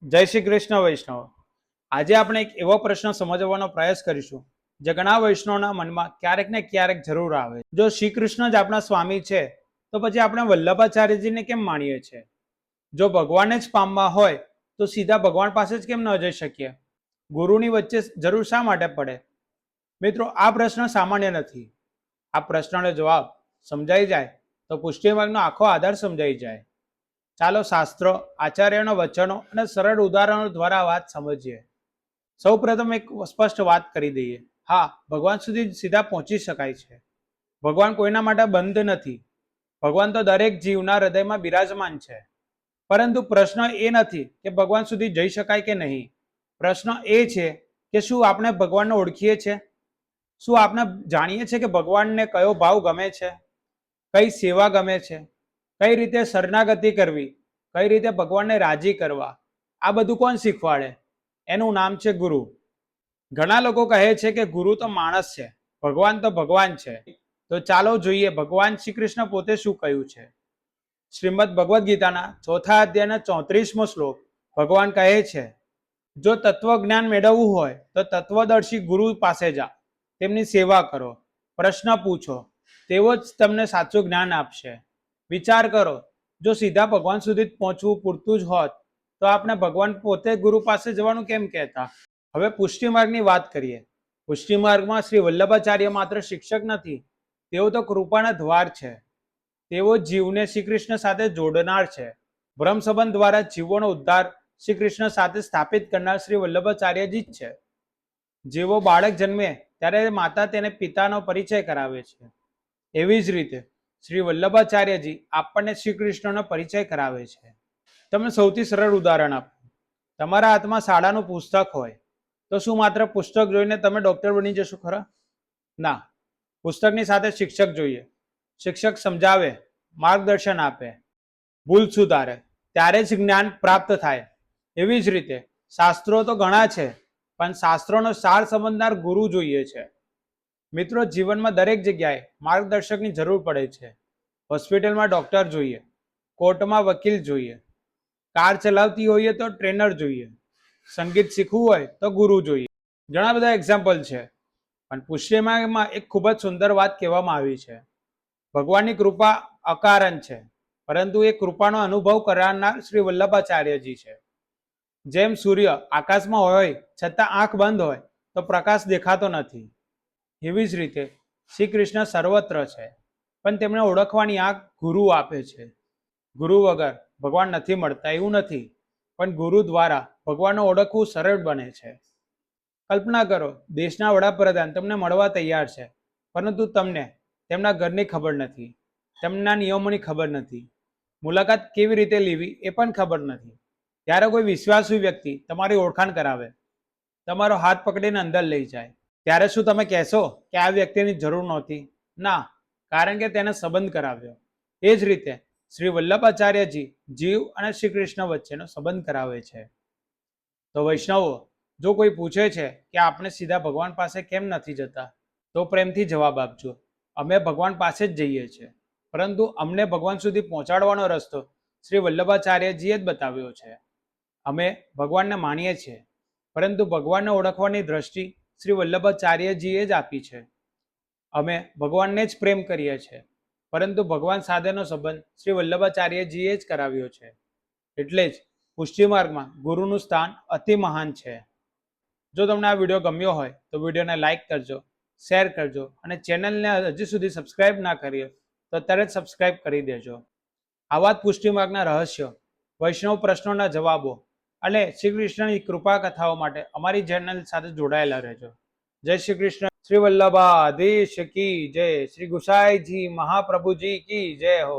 જય શ્રી કૃષ્ણ વૈષ્ણવ। આજે આપણે એક એવો પ્રશ્ન સમજવાનો પ્રયાસ કરીશું જે ઘણા વૈષ્ણવના મનમાં ક્યારેક ને ક્યારેક જરૂર આવે। જો શ્રી કૃષ્ણ જ આપણા સ્વામી છે તો પછી આપણે વલ્લભાચાર્યજીને કેમ માનીએ છીએ? જો ભગવાનને જ પામવા હોય તો સીધા ભગવાન પાસે જ કેમ ન જઈ શકીએ? ગુરુની વચ્ચે જરૂર શા માટે પડે? મિત્રો, આ પ્રશ્ન સામાન્ય નથી। આ પ્રશ્નનો જવાબ સમજાઈ જાય તો પુષ્ટિ માર્ગનો આખો આધાર સમજાઈ જાય। ચાલો શાસ્ત્રો, આચાર્યના વચનો અને સરળ ઉદાહરણો દ્વારા વાત સમજીએ। સૌ પ્રથમ એક સ્પષ્ટ વાત કરી દઈએ, હા, ભગવાન સુધી સીધા પહોંચી શકાય છે। ભગવાન કોઈના માટે બંધ નથી। ભગવાન તો દરેક જીવના હૃદયમાં બિરાજમાન છે। પરંતુ પ્રશ્ન એ નથી કે ભગવાન સુધી જઈ શકાય કે નહીં। પ્રશ્ન એ છે કે શું આપણે ભગવાનને ઓળખીએ છીએ? શું આપણે જાણીએ છીએ કે ભગવાનને કયો ભાવ ગમે છે, કઈ સેવા ગમે છે, કઈ રીતે શરણાગતિ કરવી, કઈ રીતે ભગવાનને રાજી કરવા? આ બધું કોણ શીખવાડે? એનું નામ છે ગુરુ। ઘણા લોકો કહે છે કે ગુરુ તો માણસ છે, ભગવાન તો ભગવાન છે। તો ચાલો જોઈએ ભગવાન શ્રી કૃષ્ણ પોતે શું કહ્યું છે। શ્રીમદ ભગવદ્ ગીતાના 4થા અધ્યાયના 34મો શ્લોક ભગવાન કહે છે, જો તત્વજ્ઞાન મેળવવું હોય તો તત્વદર્શી ગુરુ પાસે જા, તેમની સેવા કરો, પ્રશ્ન પૂછો, તેઓ જ તમને સાચું જ્ઞાન આપશે। વિચાર કરો, જો સીધા ભગવાન સુધી પહોંચવું પૂરતું જ હોત તો આપણે ભગવાન પોતે ગુરુ પાસે જવાનું કેમ કહેતા? હવે પુષ્ટિ માર્ગની વાત કરીએ। પુષ્ટિ માર્ગમાં શ્રી વલ્લભાચાર્ય માત્ર શિક્ષક નથી, તેઓ તો કૃપાના દ્વાર છે। તેઓ જીવને શ્રી કૃષ્ણ સાથે જોડનાર છે। બ્રહ્મ સંબંધ દ્વારા જીવોનો ઉદ્ધાર શ્રી કૃષ્ણ સાથે સ્થાપિત કરનાર શ્રી વલ્લભાચાર્યજી જ છે। જેવો બાળક જન્મે ત્યારે માતા તેને પિતાનો પરિચય કરાવે છે, એવી જ રીતે શ્રી વલ્લભાચાર્યજી આપણને શ્રી કૃષ્ણનો પરિચય કરાવે છે। તમને સૌથી સરળ ઉદાહરણ આપો, તમારા હાથમાં શાળાનું પુસ્તક હોય તો શું માત્ર પુસ્તક જોઈને તમે ડોક્ટર બની જશો ખરા? ના, પુસ્તકની સાથે શિક્ષક જોઈએ। શિક્ષક સમજાવે, માર્ગદર્શન આપે, ભૂલ સુધારે, ત્યારે જ જ્ઞાન પ્રાપ્ત થાય। એવી જ રીતે શાસ્ત્રો તો ઘણા છે, પણ શાસ્ત્રોનો સાર સમજનાર ગુરુ જોઈએ છે। મિત્રો, જીવનમાં દરેક જગ્યાએ માર્ગદર્શકની જરૂર પડે છે। હોસ્પિટલમાં ડોક્ટર જોઈએ, કોર્ટમાં વકીલ જોઈએ, કાર ચલાવતી હોઈએ તો ટ્રેનર જોઈએ, સંગીત શીખવું હોય તો ગુરુ જોઈએ। ઘણા બધા એક્ઝામ્પલ છે, પણ પુષ્ટિમાર્ગમાં એક ખૂબ જ સુંદર વાત કહેવામાં આવી છે, ભગવાનની કૃપા અકારણ છે, પરંતુ એ કૃપાનો અનુભવ કરાવનાર શ્રી વલ્લભાચાર્યજી છે। જેમ સૂર્ય આકાશમાં હોય છતાં આંખ બંધ હોય તો પ્રકાશ દેખાતો નથી, એવી જ રીતે શ્રી કૃષ્ણ સર્વત્ર છે, પણ તેમને ઓળખવાની આંખ ગુરુ આપે છે। ગુરુ વગર ભગવાન નથી મળતા એવું નથી, પણ ગુરુ દ્વારા ભગવાનને ઓળખવું સરળ બને છે। કલ્પના કરો, દેશના વડાપ્રધાન તમને મળવા તૈયાર છે, પરંતુ તમને તેમના ઘરની ખબર નથી, તેમના નિયમોની ખબર નથી, મુલાકાત કેવી રીતે લેવી એ પણ ખબર નથી। ત્યારે કોઈ વિશ્વાસુ વ્યક્તિ તમારી ઓળખાણ કરાવે, તમારો હાથ પકડીને અંદર લઈ જાય, ત્યારે શું તમે કહેશો કે આ વ્યક્તિની જરૂર નહોતી? ના, કારણ કે તેને સંબંધ કરાવ્યો। એ જ રીતે શ્રી વલ્લભાચાર્યજી જીવ અને શ્રી કૃષ્ણ વચ્ચેનો સંબંધ કરાવે છે। તો વૈષ્ણવો, જો કોઈ પૂછે છે કે આપણે સીધા ભગવાન પાસે કેમ નથી જતા, તો પ્રેમથી જવાબ આપજો, અમે ભગવાન પાસે જ જઈએ છીએ, પરંતુ અમને ભગવાન સુધી પહોંચાડવાનો રસ્તો શ્રી વલ્લભાચાર્યજીએ જ બતાવ્યો છે। અમે ભગવાનને માનીએ છીએ, પરંતુ ભગવાનને ઓળખવાની દ્રષ્ટિ શ્રી વલ્લભાચાર્યજીએ જ આપી છે। અમે ભગવાનને જ પ્રેમ કરીએ છીએ, પરંતુ ભગવાન સાથેનો સંબંધ શ્રી વલ્લભાચાર્યજીએ જ કરાવ્યો છે। એટલે જ પુષ્ટિ માર્ગમાં ગુરુનું સ્થાન અતિ મહાન છે। જો તમને આ વિડીયો ગમ્યો હોય તો વિડીયોને લાઇક કરજો, શેર કરજો, અને ચેનલને હજી સુધી સબસ્ક્રાઇબ ના કરીએ તો તરત સબસ્ક્રાઇબ કરી દેજો। આવા જ પુષ્ટિ માર્ગના રહસ્યો, વૈષ્ણવ પ્રશ્નોના જવાબો અને શ્રી કૃષ્ણની કૃપા કથાઓ માટે અમારી ચેનલ સાથે જોડાયેલા રહેજો। જય શ્રી કૃષ્ણ। શ્રી વલ્લભાધીશ કી જય। શ્રી ગુસાઈજી મહાપ્રભુજી કી જય હો।